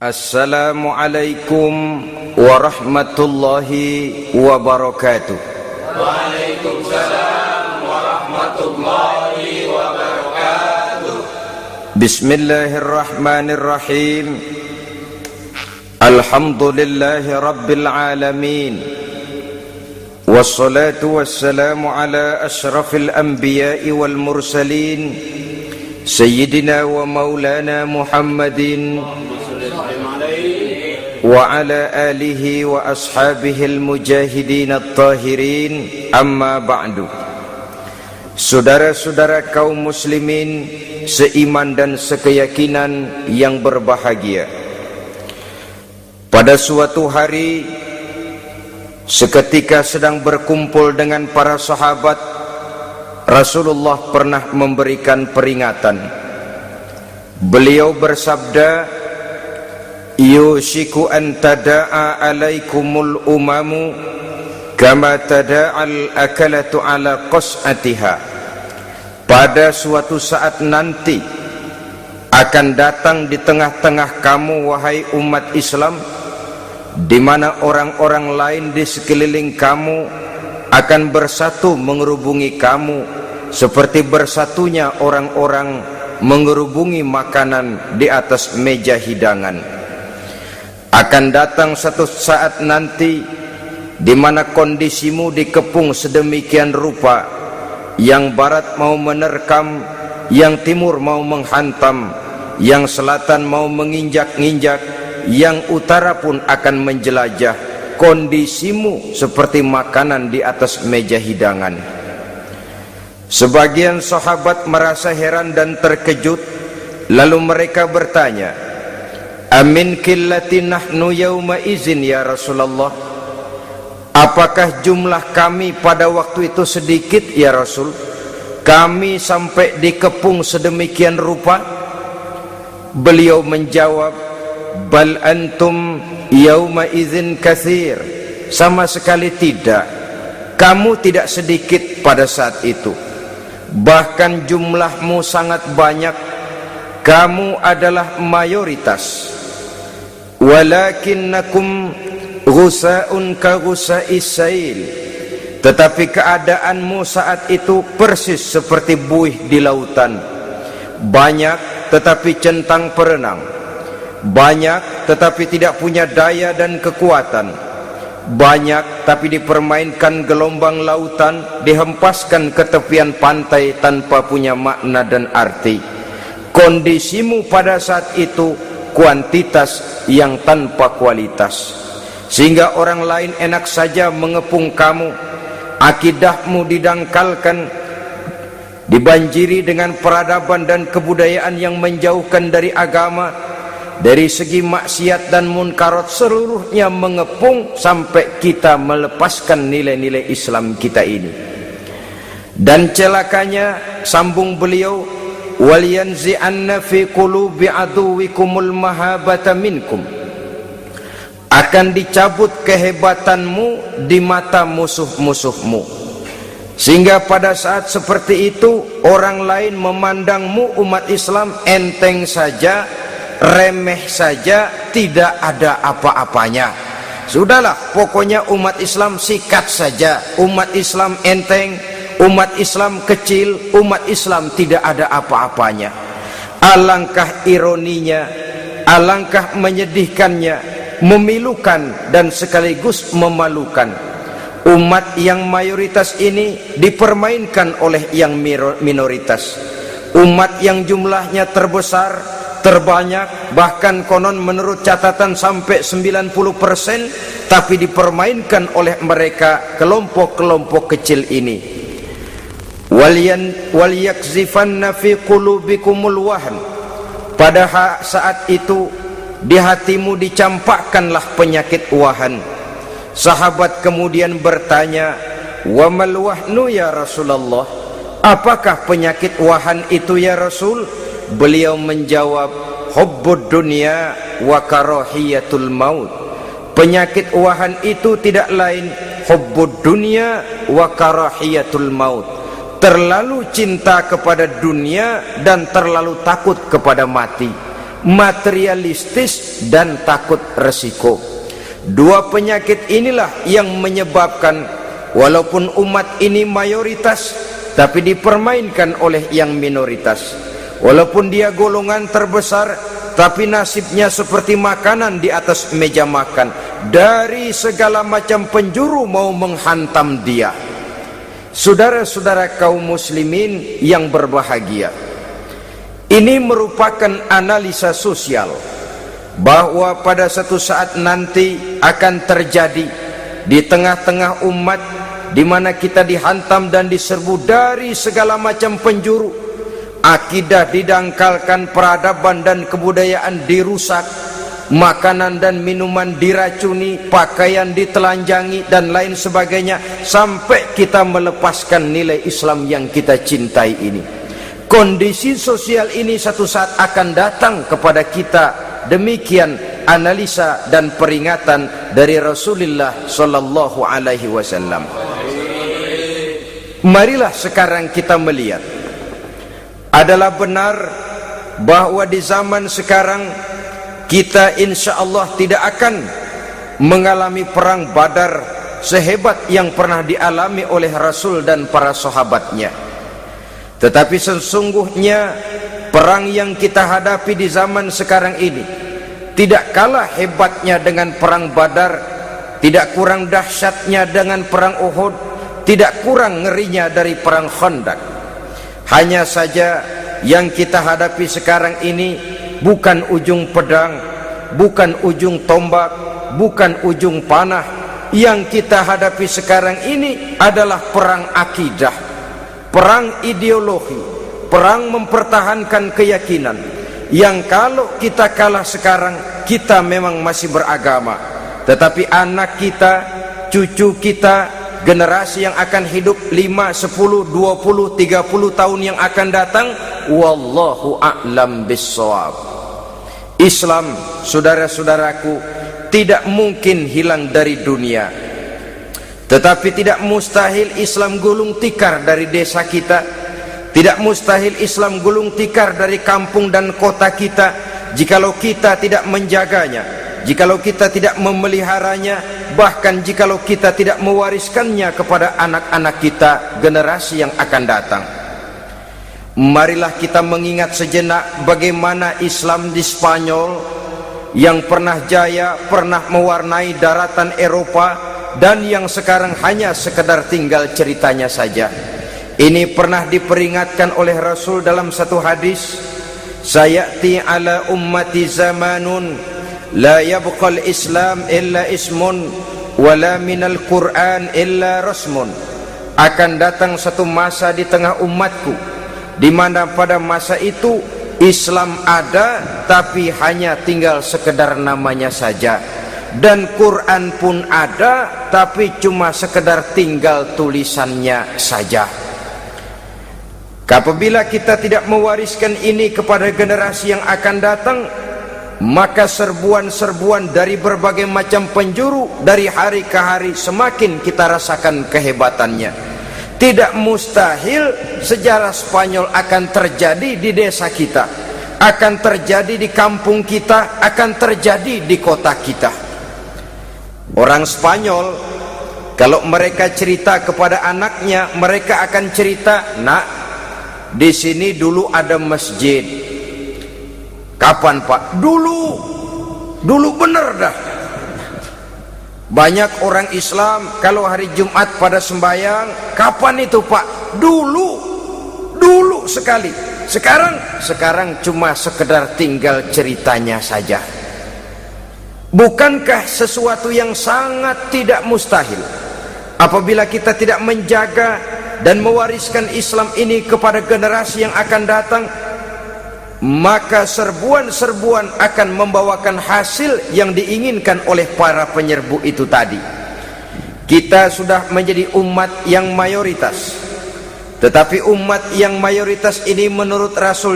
Assalamualaikum warahmatullahi wabarakatuh. Waalaikumsalam warahmatullahi wabarakatuh. Bismillahirrahmanirrahim. Alhamdulillahi rabbil alamin. Wassalatu wassalamu ala ashrafil anbiya'i wal mursalin, Sayyidina wa maulana Muhammadin wa ala alihi wa ashabihi al-mujahidin at-tahirin, amma ba'du. Saudara-saudara kaum muslimin seiman dan sekeyakinan yang berbahagia, pada suatu hari seketika sedang berkumpul dengan para sahabat, Rasulullah pernah memberikan peringatan. Beliau bersabda, yushiku an tada'a alaikumul umamu kama tada'al akalatu ala qas'atiha. Pada suatu saat nanti akan datang di tengah-tengah kamu, wahai umat Islam, di mana orang-orang lain di sekeliling kamu akan bersatu mengerubungi kamu seperti bersatunya orang-orang mengerubungi makanan di atas meja hidangan. Akan datang satu saat nanti di mana kondisimu dikepung sedemikian rupa, yang barat mau menerkam, yang timur mau menghantam, yang selatan mau menginjak-injak, yang utara pun akan menjelajah. Kondisimu seperti makanan di atas meja hidangan. Sebagian sahabat merasa heran dan terkejut, lalu mereka bertanya, amin qillati nahnu yauma izin ya Rasulullah? Apakah jumlah kami pada waktu itu sedikit ya Rasul? Kami sampai dikepung sedemikian rupa? Beliau menjawab, bal antum yauma izin katsir. Sama sekali tidak. Kamu tidak sedikit pada saat itu. Bahkan jumlahmu sangat banyak. Kamu adalah mayoritas. Walakinnakum ghusa'un ka ghusa'is sail. Tetapi keadaanmu saat itu persis seperti buih di lautan. Banyak tetapi centang perenang. Banyak tetapi tidak punya daya dan kekuatan. Banyak tapi dipermainkan gelombang lautan, dihempaskan ke tepian pantai tanpa punya makna dan arti. Kondisimu pada saat itu kuantitas yang tanpa kualitas, sehingga orang lain enak saja mengepung kamu. Akidahmu didangkalkan, dibanjiri dengan peradaban dan kebudayaan yang menjauhkan dari agama. Dari segi maksiat dan munkarat seluruhnya mengepung sampai kita melepaskan nilai-nilai Islam kita ini. Dan celakanya, sambung beliau, waliyanzi'anna fi qulubi aduwikumul mahabata minkum. Akan dicabut kehebatanmu di mata musuh-musuhmu, sehingga pada saat seperti itu orang lain memandangmu umat Islam enteng saja, remeh saja, tidak ada apa-apanya. Sudahlah, pokoknya umat Islam sikat saja. Umat Islam enteng, umat Islam kecil, umat Islam tidak ada apa-apanya. Alangkah ironinya, alangkah menyedihkannya, memilukan dan sekaligus memalukan. Umat yang mayoritas ini dipermainkan oleh yang minoritas. Umat yang jumlahnya terbesar, terbanyak, bahkan konon menurut catatan sampai 90%, tapi dipermainkan oleh mereka, kelompok-kelompok kecil ini. Waliyakzifanna fi qulubikumul wahn. Pada saat itu di hatimu dicampakkanlah penyakit wahan. Sahabat kemudian bertanya, wa mal wahnu ya Rasulullah? Apakah penyakit wahan itu ya Rasul? Beliau menjawab, hubbud dunya wa karahiyatul maut. Penyakit wahan itu tidak lain hubbud dunya wa karahiyatul maut. Terlalu cinta kepada dunia dan terlalu takut kepada mati. materialistis dan takut resiko. Dua penyakit inilah yang menyebabkan walaupun umat ini mayoritas, tapi dipermainkan oleh yang minoritas. Walaupun dia golongan terbesar, tapi nasibnya seperti makanan di atas meja makan. Dari segala macam penjuru mau menghantam dia. Saudara-saudara kaum muslimin yang berbahagia, ini merupakan analisa sosial bahwa pada satu saat nanti akan terjadi di tengah-tengah umat di mana kita dihantam dan diserbu dari segala macam penjuru. Akidah didangkalkan, peradaban dan kebudayaan dirusak, makanan dan minuman diracuni, pakaian ditelanjangi dan lain sebagainya, sampai kita melepaskan nilai Islam yang kita cintai ini. Kondisi sosial ini satu saat akan datang kepada kita. Demikian analisa dan peringatan dari Rasulullah sallallahu alaihi wasallam. Marilah sekarang kita melihat, adalah benar bahwa di zaman sekarang kita insya Allah tidak akan mengalami perang Badar sehebat yang pernah dialami oleh Rasul dan para sahabatnya. Tetapi sesungguhnya perang yang kita hadapi di zaman sekarang ini tidak kalah hebatnya dengan perang Badar, tidak kurang dahsyatnya dengan perang Uhud, tidak kurang ngerinya dari perang Khandaq. Hanya saja yang kita hadapi sekarang ini bukan ujung pedang, bukan ujung tombak, bukan ujung panah. Yang kita hadapi sekarang ini adalah perang akidah, perang ideologi, perang mempertahankan keyakinan. Yang kalau kita kalah sekarang, kita memang masih beragama, tetapi anak kita, cucu kita, generasi yang akan hidup 5, 10, 20, 30 tahun yang akan datang, wallahu a'lam bissawab. Islam, saudara-saudaraku, tidak mungkin hilang dari dunia, tetapi tidak mustahil Islam gulung tikar dari desa kita. Tidak mustahil Islam gulung tikar dari kampung dan kota kita, jikalau kita tidak menjaganya, jikalau kita tidak memeliharanya, bahkan jikalau kita tidak mewariskannya kepada anak-anak kita, generasi yang akan datang. Marilah kita mengingat sejenak bagaimana Islam di Spanyol yang pernah jaya, pernah mewarnai daratan Eropa, dan yang sekarang hanya sekedar tinggal ceritanya saja. Ini pernah diperingatkan oleh Rasul dalam satu hadis, sayati ala ummati zamanun la yabqal Islam illa ismun wala minal Quran illa rasmun. Akan datang satu masa di tengah umatku di mana pada masa itu Islam ada tapi hanya tinggal sekedar namanya saja, dan Quran pun ada tapi cuma sekedar tinggal tulisannya saja. Apabila kita tidak mewariskan ini kepada generasi yang akan datang, maka serbuan-serbuan dari berbagai macam penjuru dari hari ke hari semakin kita rasakan kehebatannya. Tidak mustahil sejarah Spanyol akan terjadi di desa kita, akan terjadi di kampung kita, akan terjadi di kota kita. Orang Spanyol kalau mereka cerita kepada anaknya, mereka akan cerita, "Nak, di sini dulu ada masjid." Kapan, Pak? Dulu bener dah. Banyak orang Islam kalau hari Jumat pada sembahyang, kapan itu, Pak? Dulu sekali. Sekarang cuma sekedar tinggal ceritanya saja. Bukankah sesuatu yang sangat tidak mustahil apabila kita tidak menjaga dan mewariskan Islam ini kepada generasi yang akan datang, maka serbuan-serbuan akan membawakan hasil yang diinginkan oleh para penyerbu itu tadi. Kita sudah menjadi umat yang mayoritas, tetapi umat yang mayoritas ini menurut Rasul